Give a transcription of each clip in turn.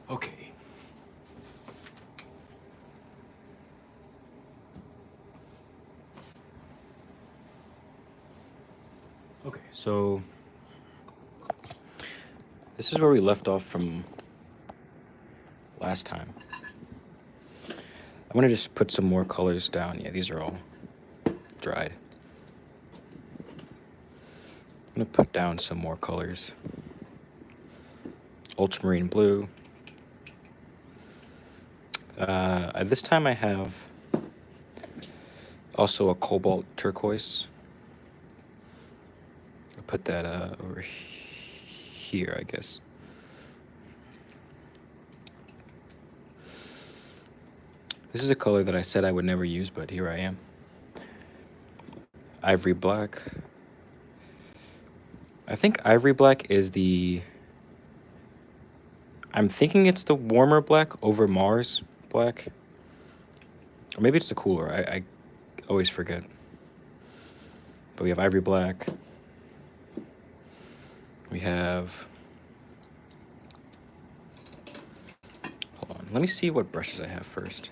Okay. Okay, so this is where we left off from last time. I'm gonna just put some more colors down. Yeah, these are all dried. I'm gonna put down some more colors. Ultramarine blue. This time I have also a cobalt turquoise. I'll put that over here, I guess. This is a color that I said I would never use, but here I am. Ivory black. I think ivory black is I'm thinking it's the warmer black over Mars black. Or maybe it's the cooler. I always forget. But we have ivory black. We have... Hold on. Let me see what brushes I have first.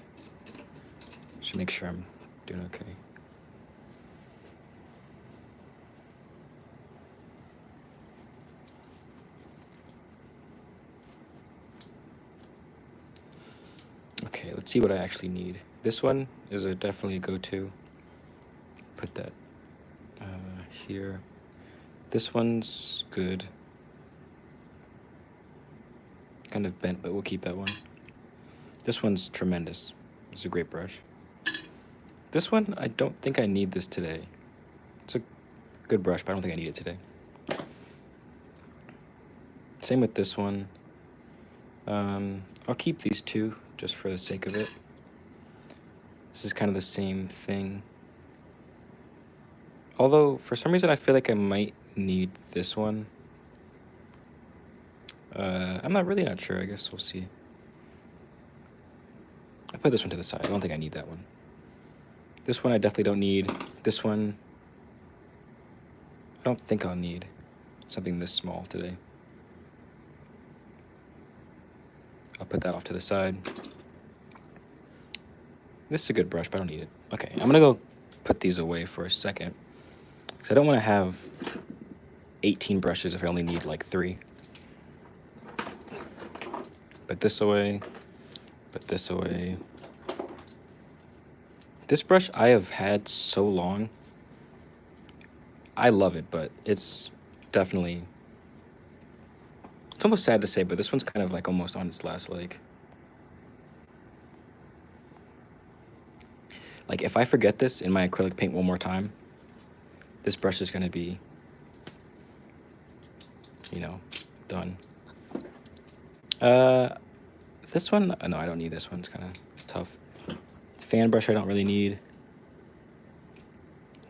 Just make sure I'm doing okay. Okay, let's see what I actually need. This one is definitely a go-to. Put that here. This one's good. Kind of bent, but we'll keep that one. This one's tremendous. It's a great brush. This one, I don't think I need this today. It's a good brush, but I don't think I need it today. Same with this one. I'll keep these two just for the sake of it. This is kind of the same thing. Although, for some reason, I feel like I might need this one. I'm really not sure. I guess we'll see. I put this one to the side. I don't think I need that one. This one I definitely don't need. This one, I don't think I'll need something this small today. I'll put that off to the side. This is a good brush, but I don't need it. Okay, I'm gonna go put these away for a second. Because I don't want to have 18 brushes if I only need like 3. Put this away. Put this away. This brush I have had so long. I love it, but it's definitely... It's almost sad to say, but this one's kind of like almost on its last leg. Like, if I forget this in my acrylic paint one more time, this brush is going to be, you know, done. This one, no, I don't need this one. It's kind of tough. Fan brush I don't really need.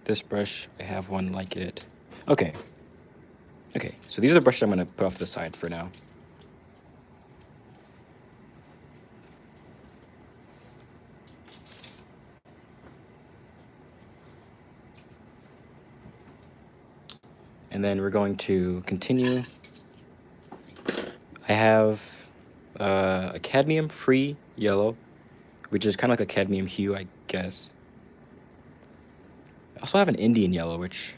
This brush, I have one like it. Okay. Okay, so these are the brushes I'm going to put off to the side for now. And then we're going to continue. I have a cadmium-free yellow, which is kind of like a cadmium hue, I guess. I also have an Indian yellow, which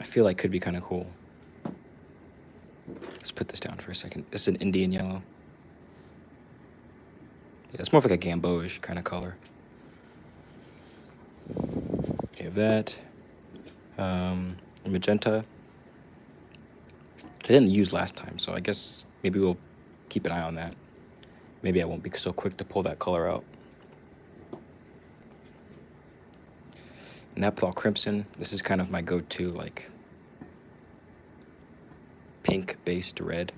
I feel like could be kind of cool. Let's put this down for a second. This is an Indian yellow. Yeah, it's more of like a Gamboa-ish kind of color. You have that. Magenta. I didn't use last time, so I guess maybe we'll keep an eye on that. Maybe I won't be so quick to pull that color out. Naphthol Crimson. This is kind of my go-to, like, pink-based red.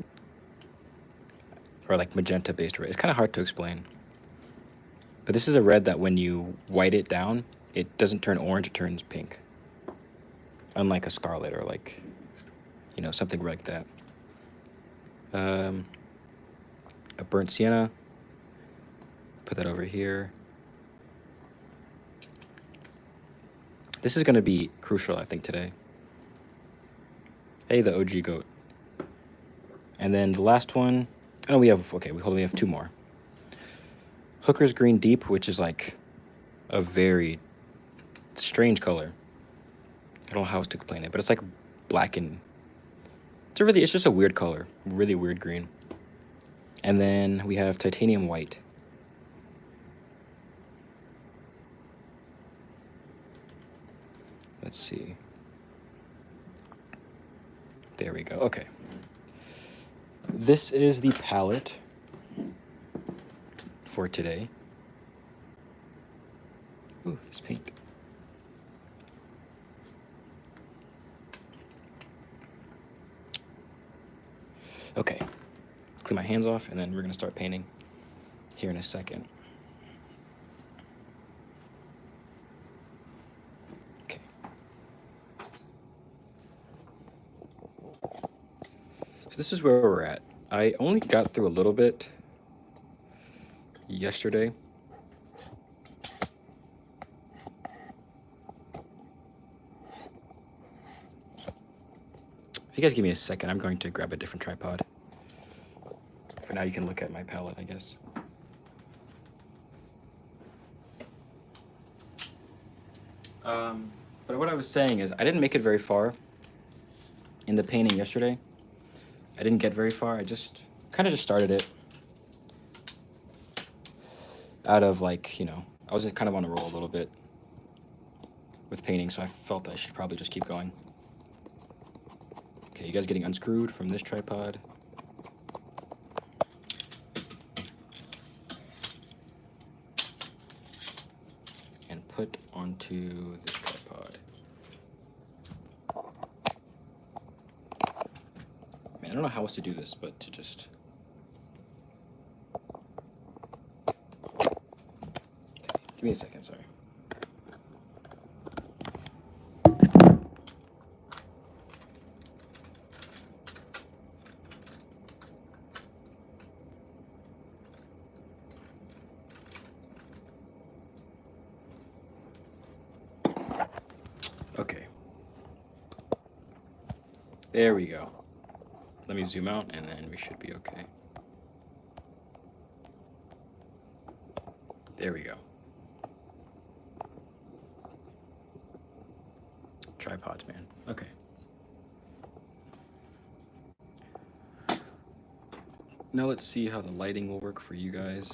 Or, like, magenta-based red. It's kind of hard to explain. But this is a red that when you white it down, it doesn't turn orange, it turns pink. Unlike a scarlet or, like, you know, something like that. A burnt sienna. Put that over here. This is going to be crucial, I think, today. Hey, the OG goat. And then the last one Oh, we only have two more. Hooker's Green Deep, which is like a very strange color. I don't know how else to explain it, but it's like black and it's just a weird color, really weird green. And then we have Titanium White. Let's see. There we go. Okay. This is the palette for today. Ooh, this paint. Okay. Clean my hands off, and then we're going to start painting here in a second. Okay. So this is where we're at. I only got through a little bit yesterday. If you guys give me a second, I'm going to grab a different tripod. For now, you can look at my palette, I guess. But what I was saying is, I didn't make it very far in the painting yesterday. I didn't get very far. I just kind of just started it out of like, I was just kind of on a roll a little bit with painting, so I felt I should probably just keep going. Okay, you guys getting unscrewed from this tripod. And put onto this tripod. Man, I don't know how else to do this, but to just... Give me a second, sorry. Okay. There we go. Let me zoom out and then we should be okay. There we go. Tripods, man. Okay. Now let's see how the lighting will work for you guys.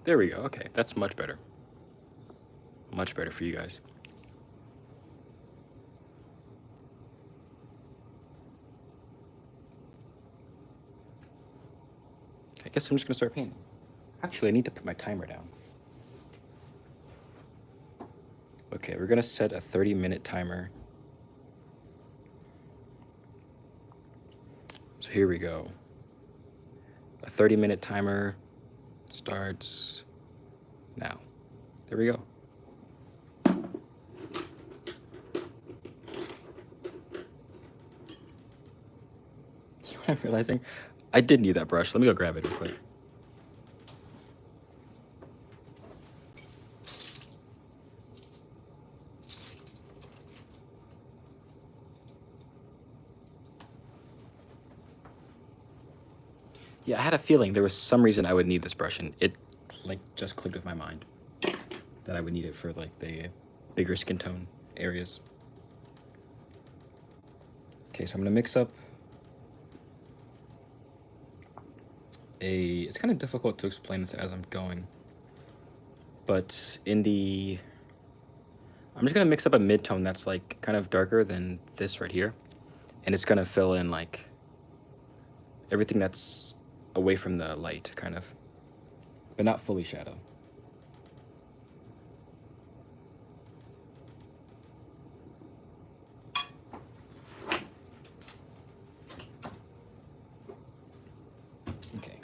There we go. Okay, that's much better. Much better for you guys. I guess I'm just gonna start painting. Actually, I need to put my timer down. Okay, we're gonna set a 30-minute timer. So here we go. A 30-minute timer starts now. There we go. You know what I'm realizing? I did need that brush. Let me go grab it real quick. Yeah, I had a feeling there was some reason I would need this brush, and it like just clicked with my mind that I would need it for like the bigger skin tone areas. Okay, so I'm gonna mix up it's kind of difficult to explain this as I'm going, but I'm just gonna mix up a mid-tone that's like kind of darker than this right here, and it's gonna fill in like everything that's away from the light, kind of, but not fully shadow. Okay.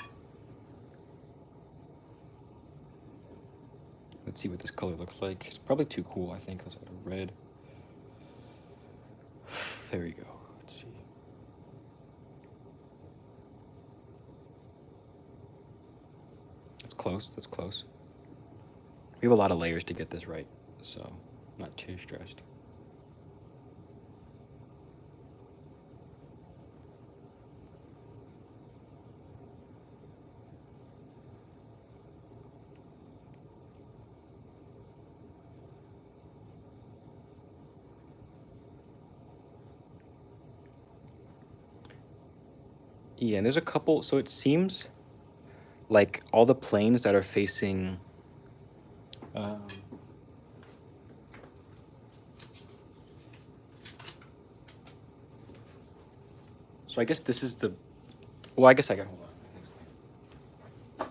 Let's see what this color looks like. It's probably too cool, I think. Let's go to red. There we go. Let's see. That's close. That's close. We have a lot of layers to get this right, so I'm not too stressed. Yeah, and there's a couple, so it seems like all the planes that are facing so I guess this is the, well, I guess I got, hold on.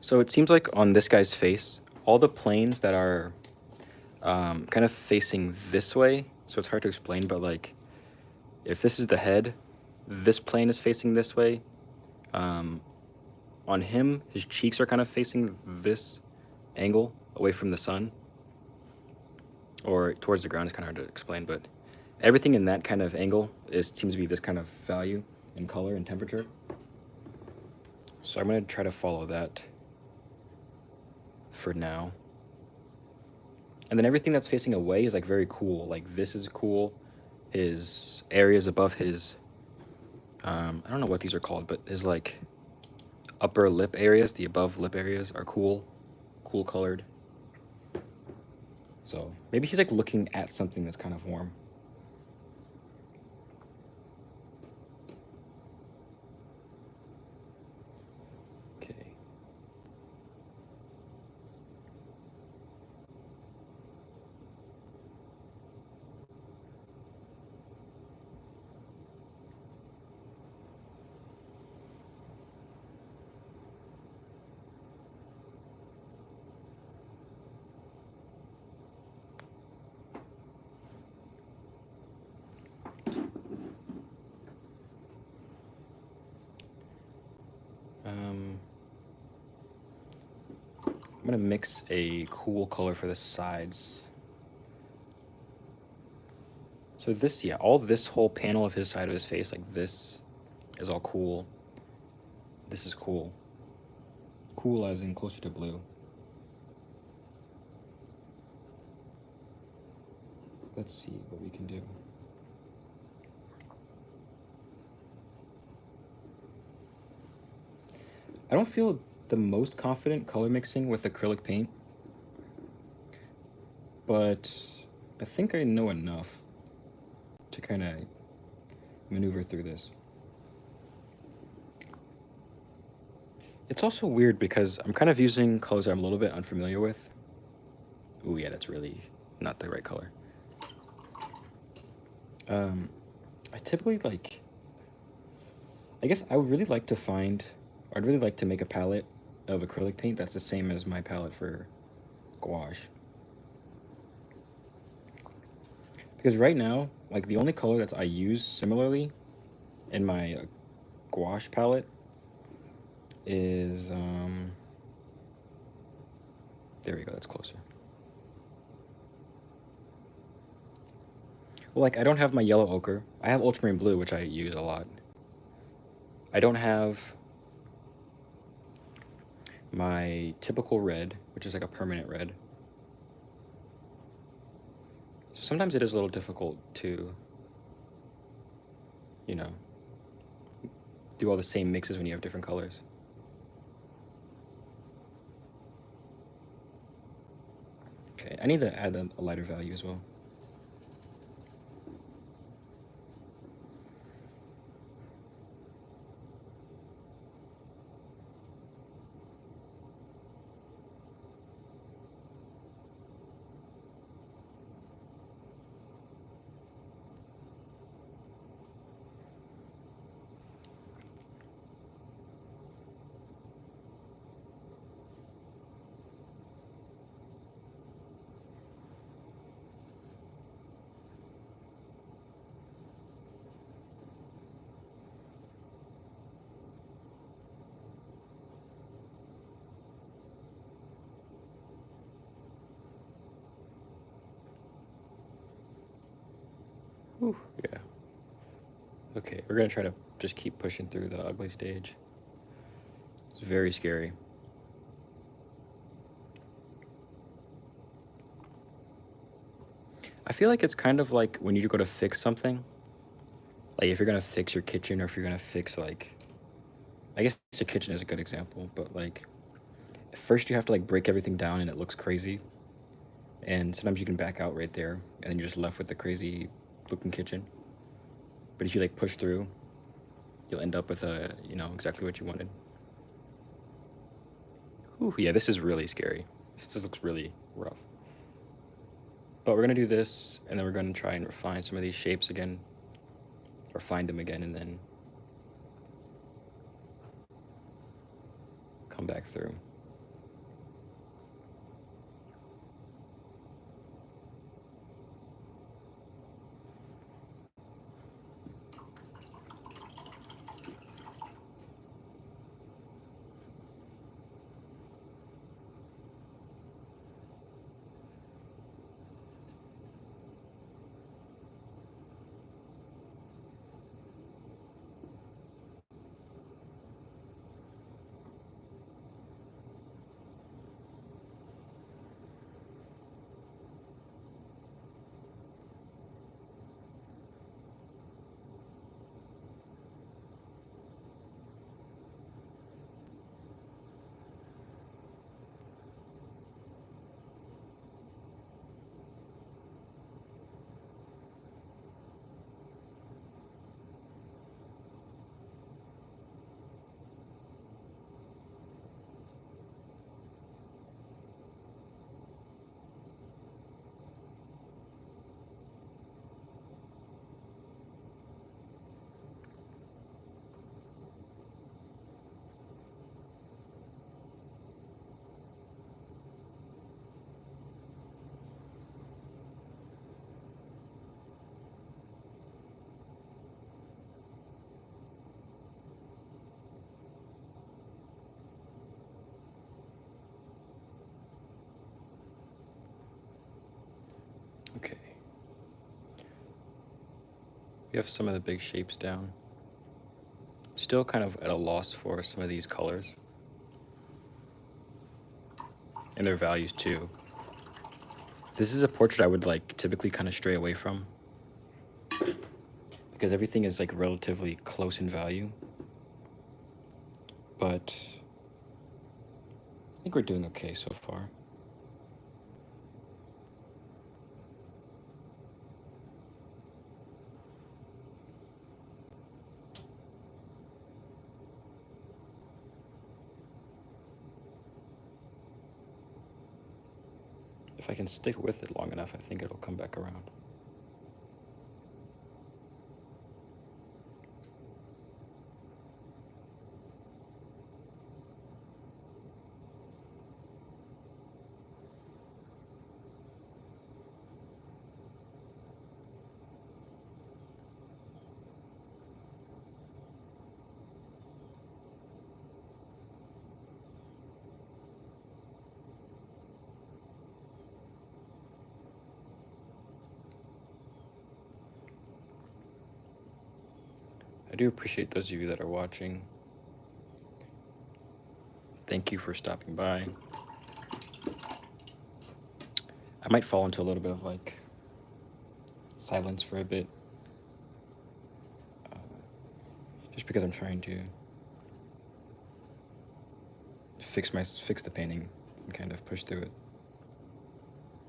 So it seems like on this guy's face, all the planes that are kind of facing this way, so it's hard to explain, but like if this is the head, this plane is facing this way. On him, his cheeks are kind of facing this angle away from the sun, or towards the ground. Is kind of hard to explain, but everything in that kind of angle seems to be this kind of value in color and temperature. So I'm going to try to follow that for now. And then everything that's facing away is like very cool. Like this is cool. His areas above his, I don't know what these are called, but his like upper lip areas, the above lip areas are cool colored. So maybe he's like looking at something that's kind of warm. Okay. I'm gonna mix a cool color for the sides. So this, yeah, all this whole panel of his side of his face, like this, is all cool. This is cool. Cool as in closer to blue. Let's see what we can do. I don't feel the most confident color mixing with acrylic paint, but I think I know enough to kind of maneuver through this. It's also weird because I'm kind of using colors that I'm a little bit unfamiliar with. Ooh, yeah, that's really not the right color. I typically like, I guess I would really like to find, I'd really like to make a palette of acrylic paint that's the same as my palette for gouache. Because right now, like the only color that I use similarly in my gouache palette is, there we go, that's closer. Well, like I don't have my yellow ochre. I have ultramarine blue, which I use a lot. I don't have my typical red, which is like a permanent red. So sometimes it is a little difficult to, you know, do all the same mixes when you have different colors. Okay, I need to add a lighter value as well. Whew, yeah. Okay, we're gonna try to just keep pushing through the ugly stage. It's very scary. I feel like it's kind of like when you go to fix something. Like if you're gonna fix your kitchen, or if you're gonna fix like, I guess the kitchen is a good example, but like first you have to like break everything down and it looks crazy. And sometimes you can back out right there and then you're just left with the crazy looking kitchen. But if you like push through, you'll end up with a, you know, exactly what you wanted. Whew, yeah, this is really scary. This just looks really rough. But we're gonna do this, and then we're gonna try and refine some of these shapes again, or find them again, and then come back through. Okay. We have some of the big shapes down. Still kind of at a loss for some of these colors. And their values too. This is a portrait I would like typically kind of stray away from, because everything is like relatively close in value. But I think we're doing okay so far. If I can stick with it long enough, I think it'll come back around. I do appreciate those of you that are watching. Thank you for stopping by. I might fall into a little bit of like silence for a bit, just because I'm trying to fix the painting and kind of push through it.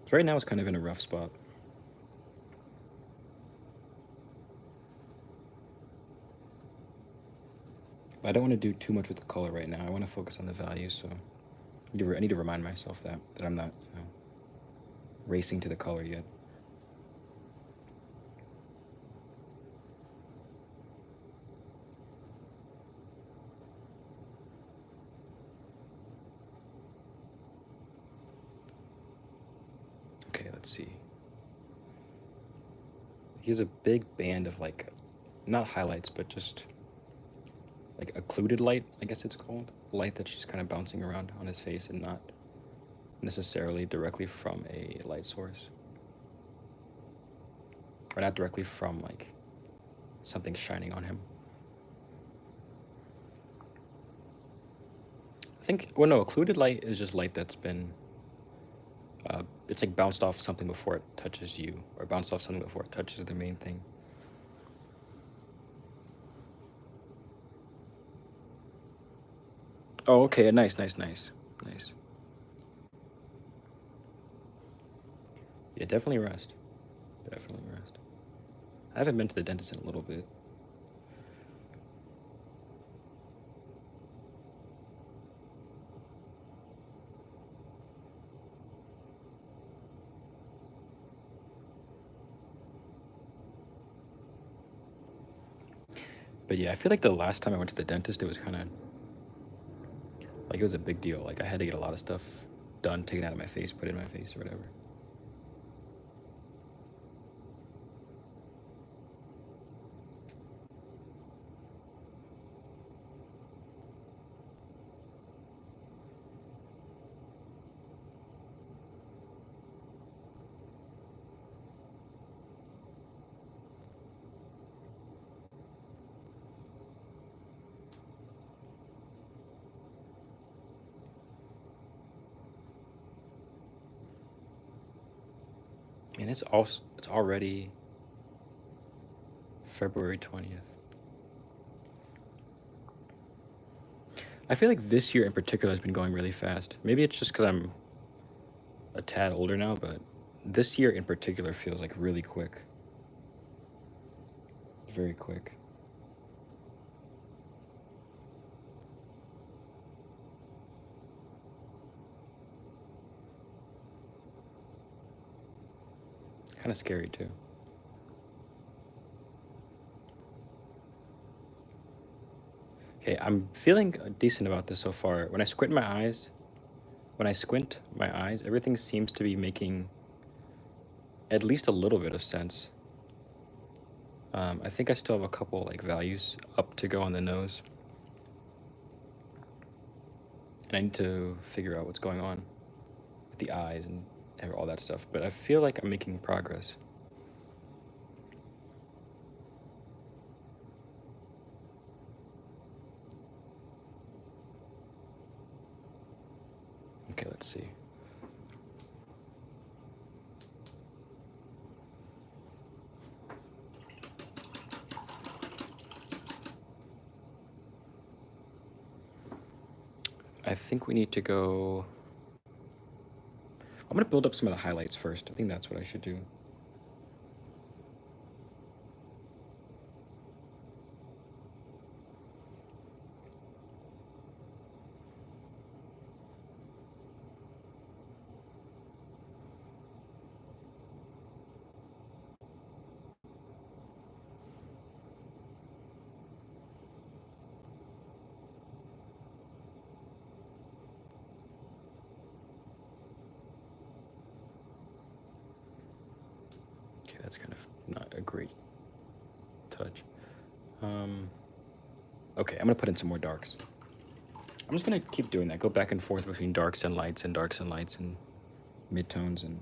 So right now it's kind of in a rough spot. But I don't want to do too much with the color right now. I want to focus on the values, so I need to remind myself that I'm not, you know, racing to the color yet. Okay, let's see. He has a big band of like, not highlights, but just like occluded light, I guess it's called. Light that's just kind of bouncing around on his face and not necessarily directly from a light source. Or not directly from like something shining on him. I think, well, no, occluded light is just light that's been, it's like bounced off something before it touches you, or bounced off something before it touches the main thing. Oh, okay, nice. Yeah, definitely rest. Definitely rest. I haven't been to the dentist in a little bit. But yeah, I feel like the last time I went to the dentist, it was kind of like it was a big deal. Like I had to get a lot of stuff done, taken out of my face, put in my face, or whatever. And it's already February 20th. I feel like this year in particular has been going really fast. Maybe it's just because I'm a tad older now, but this year in particular feels like really quick. Very quick. Kind of scary too. Okay, I'm feeling decent about this so far. When I squint my eyes, everything seems to be making at least a little bit of sense. I think I still have a couple like values up to go on the nose. And I need to figure out what's going on with the eyes and all that stuff. But I feel like I'm making progress. Okay, let's see. I think we need to go... I'm going to build up some of the highlights first. I think that's what I should do. Okay, that's kind of not a great touch. Okay, I'm going to put in some more darks. I'm just going to keep doing that. Go back and forth between darks and lights and darks and lights and midtones, and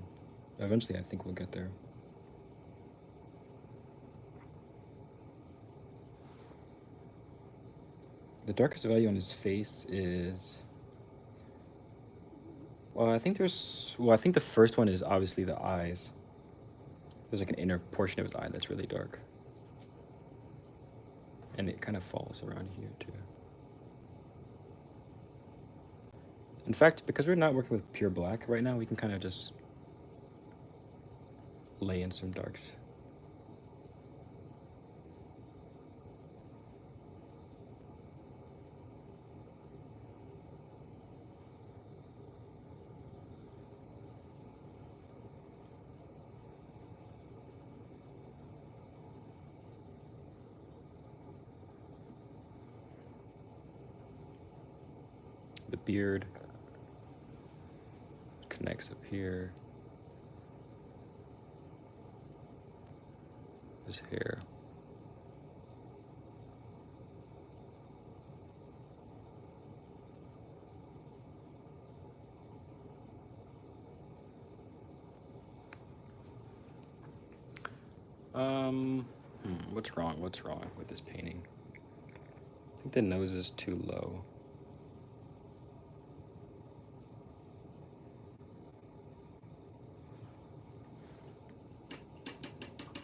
eventually I think we'll get there. The darkest value on his face is... Well, I think the first one is obviously the eyes. There's like an inner portion of his eye that's really dark. And it kind of falls around here too. In fact, because we're not working with pure black right now, we can kind of just lay in some darks. The beard connects up here. His hair. What's wrong? What's wrong with this painting? I think the nose is too low.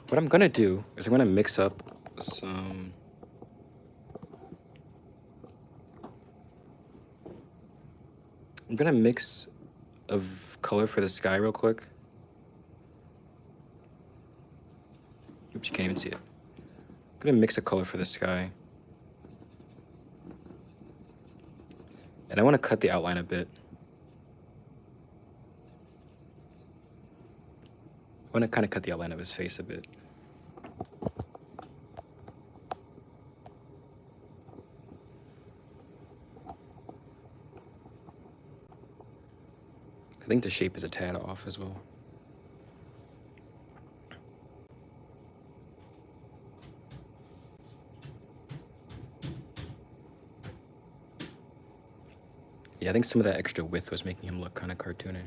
What I'm gonna do is I'm gonna mix up some... I'm gonna mix of color for the sky real quick. Oops, you can't even see it. I'm gonna mix a color for the sky. And I wanna cut the outline a bit. I wanna kind of cut the outline of his face a bit. I think the shape is a tad off as well. Yeah, I think some of that extra width was making him look kind of cartoonish.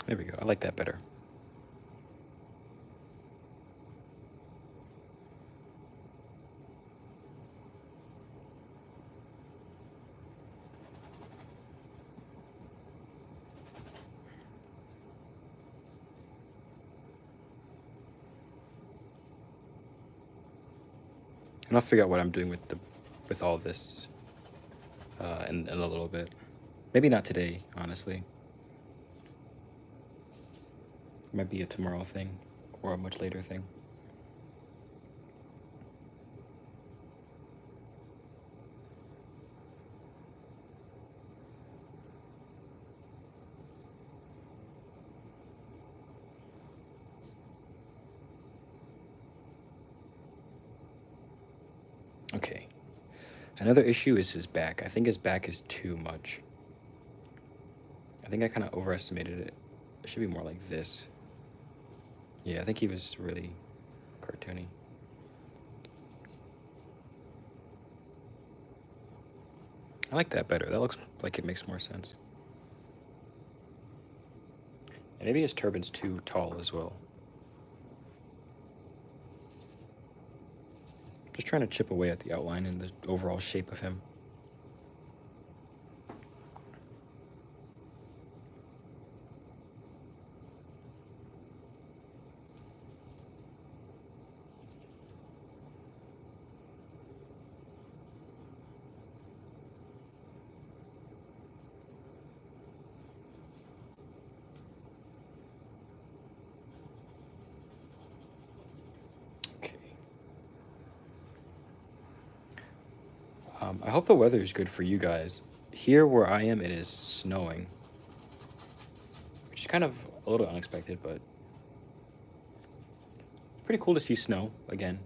There we go. I like that better. And I'll figure out what I'm doing with all this in a little bit. Maybe not today, honestly. It might be a tomorrow thing or a much later thing. Okay. Another issue is his back. I think his back is too much. I think I kind of overestimated it. It should be more like this. Yeah, I think he was really cartoony. I like that better. That looks like it makes more sense. And maybe his turban's too tall as well. Just trying to chip away at the outline and the overall shape of him. I hope the weather is good for you guys. Here where I am, it is snowing, which is kind of a little unexpected, but pretty cool to see snow again.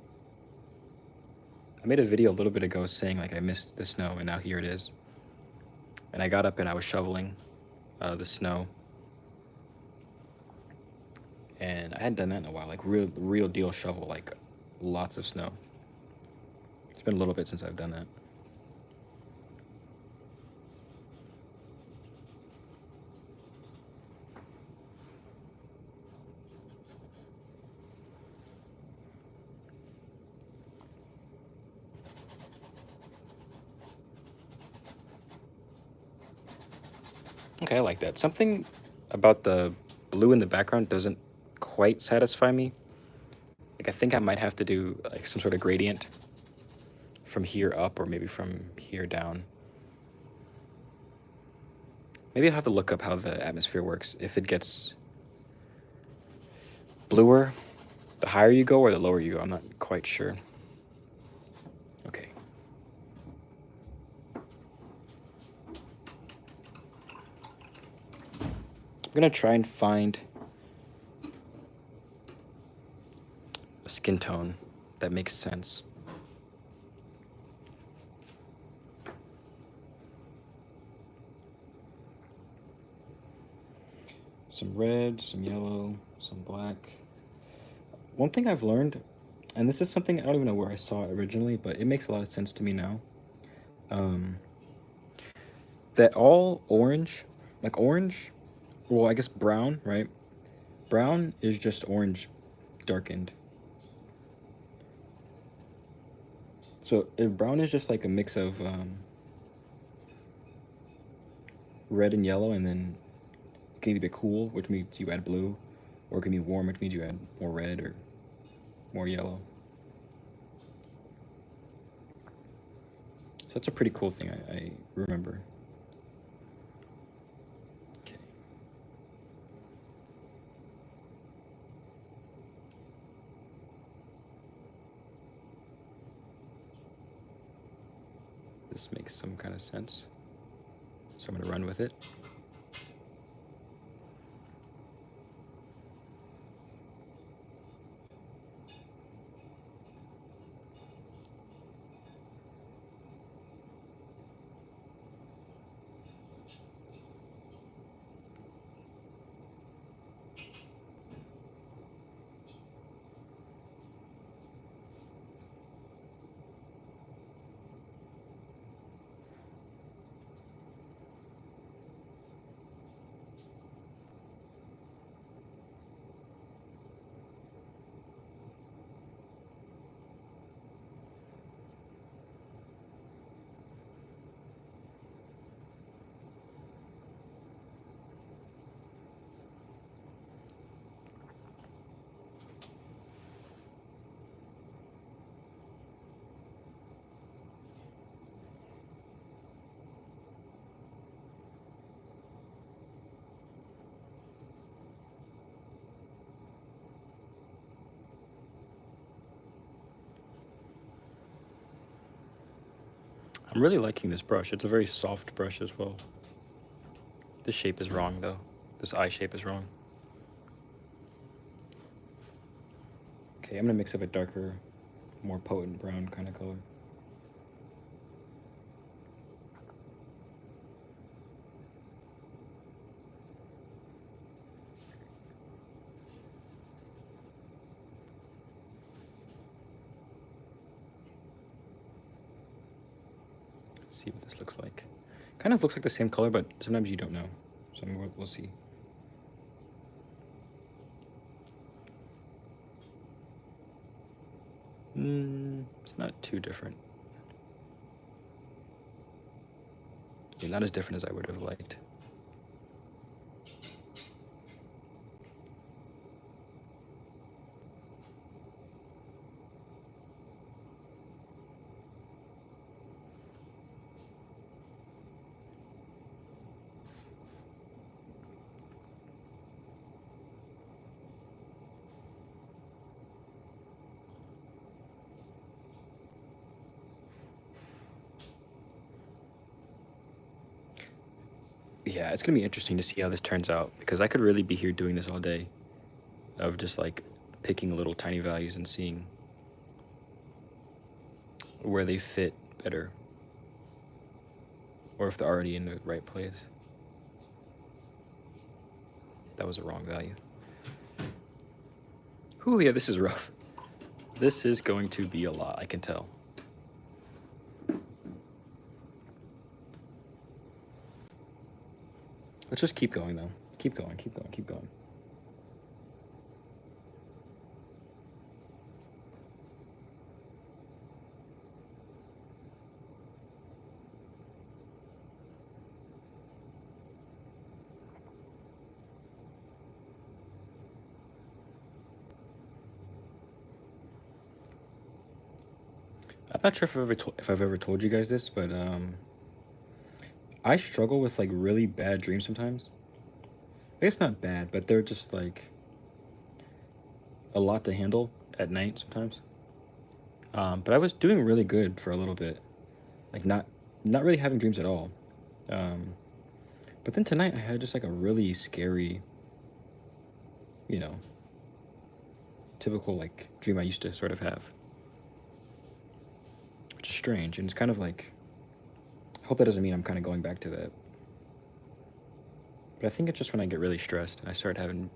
I made a video a little bit ago saying like I missed the snow, and now here it is. And I got up and I was shoveling the snow, and I hadn't done that in a while, like real deal shovel, like lots of snow. It's been a little bit since I've done that. Okay, I like that. Something about the blue in the background doesn't quite satisfy me. Like, I think I might have to do like some sort of gradient from here up or maybe from here down. Maybe I'll have to look up how the atmosphere works. If it gets bluer the higher you go or the lower you go, I'm not quite sure. Okay. I'm gonna try and find a skin tone that makes sense. Some red, some yellow, some black. One thing I've learned, and this is something I don't even know where I saw it originally, but it makes a lot of sense to me now. That all orange, like orange, well, I guess brown, right? Brown is just orange darkened. So brown is just like a mix of red and yellow, and then it can either be cool, which means you add blue, or it can be warm, which means you add more red or more yellow. So that's a pretty cool thing I remember. Okay. This makes some kind of sense. So I'm gonna run with it. I'm really liking this brush. It's a very soft brush as well. This shape is wrong though. This eye shape is wrong. Okay, I'm gonna mix up a darker, more potent brown kind of color. Let's see what this looks like. Kind of looks like the same color, but sometimes you don't know. So we'll see. It's not too different. Yeah, not as different as I would have liked. Yeah, it's gonna be interesting to see how this turns out because I could really be here doing this all day of just like picking little tiny values and seeing where they fit better or if they're already in the right place. That was a wrong value. Ooh, yeah, this is rough. This is going to be a lot, I can tell. Let's just keep going though. Keep going, keep going, keep going. I'm not sure if I've ever told you guys this, but I struggle with like really bad dreams sometimes. I guess not bad, but they're just like a lot to handle at night sometimes. But I was doing really good for a little bit, like not really having dreams at all. Um, but then tonight I had just like a really scary, you know, typical like dream I used to sort of have, which is strange, and it's kind of like, I hope that doesn't mean I'm kind of going back to that. But I think it's just when I get really stressed, I start having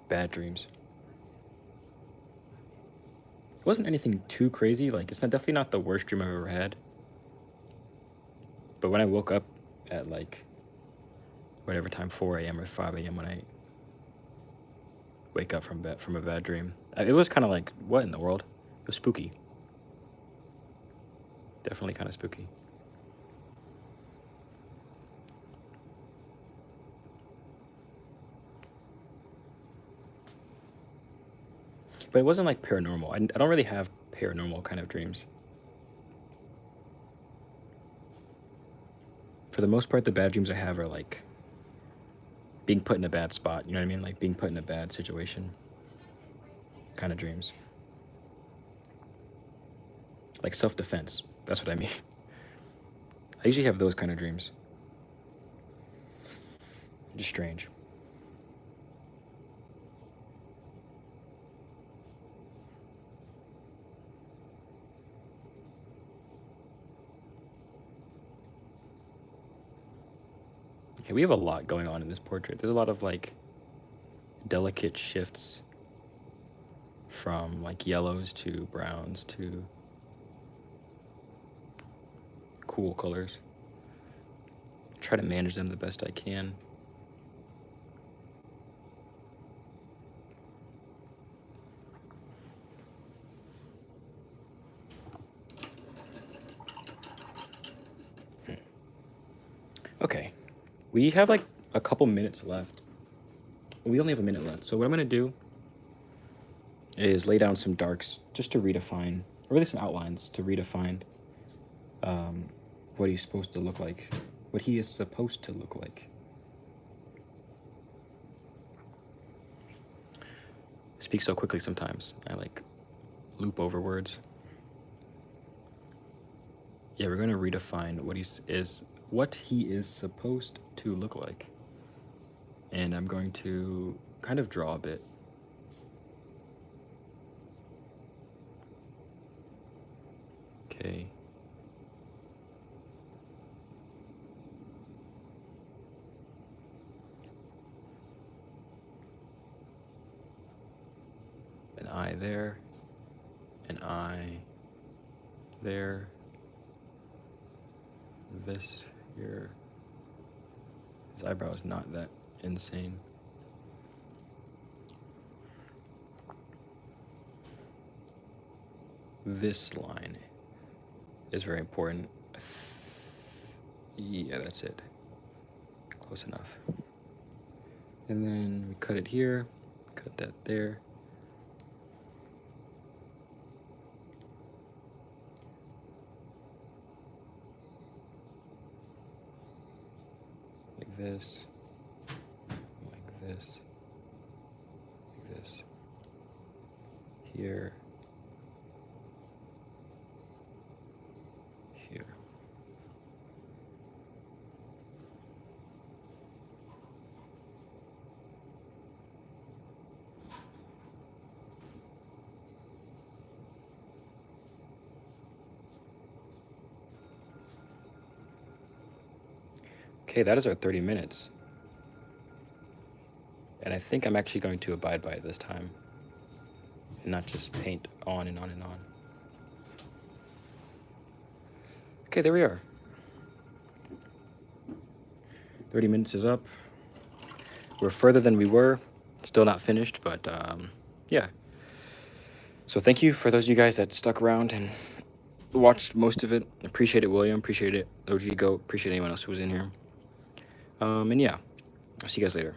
bad dreams. It wasn't anything too crazy, like it's definitely not the worst dream I've ever had. But when I woke up at like whatever time, 4 a.m. or 5 a.m. when I wake up from a bad dream, it was kind of like, what in the world? It was spooky. Definitely kind of spooky. But it wasn't like paranormal. I don't really have paranormal kind of dreams. For the most part, the bad dreams I have are like being put in a bad spot. You know what I mean? Like being put in a bad situation kind of dreams. Like self-defense. That's what I mean. I usually have those kind of dreams. Just strange. Okay, we have a lot going on in this portrait. There's a lot of like delicate shifts from like yellows to browns to cool colors. Try to manage them the best I can. Okay, we have like a couple minutes left. We only have a minute left. So what I'm gonna do is lay down some darks just to redefine, or really some outlines to redefine what he's supposed to look like, what he is supposed to look like. I speak so quickly sometimes. I like loop over words. Yeah, we're gonna redefine what he is supposed to look like. And I'm going to kind of draw a bit. Okay. An eye there, an eye there, this here. His eyebrow is not that insane. This line is very important. Yeah, that's it. Close enough. And then we cut it here, cut that there. Like this, like this, like this, here, here. Okay, that is our 30 minutes. And I think I'm actually going to abide by it this time and not just paint on and on and on. Okay, there we are. 30 minutes is up. We're further than we were. Still not finished, but yeah. So thank you for those of you guys that stuck around and watched most of it. Appreciate it, William. Appreciate it, OG Goat. Appreciate anyone else who was in here. And yeah, I'll see you guys later.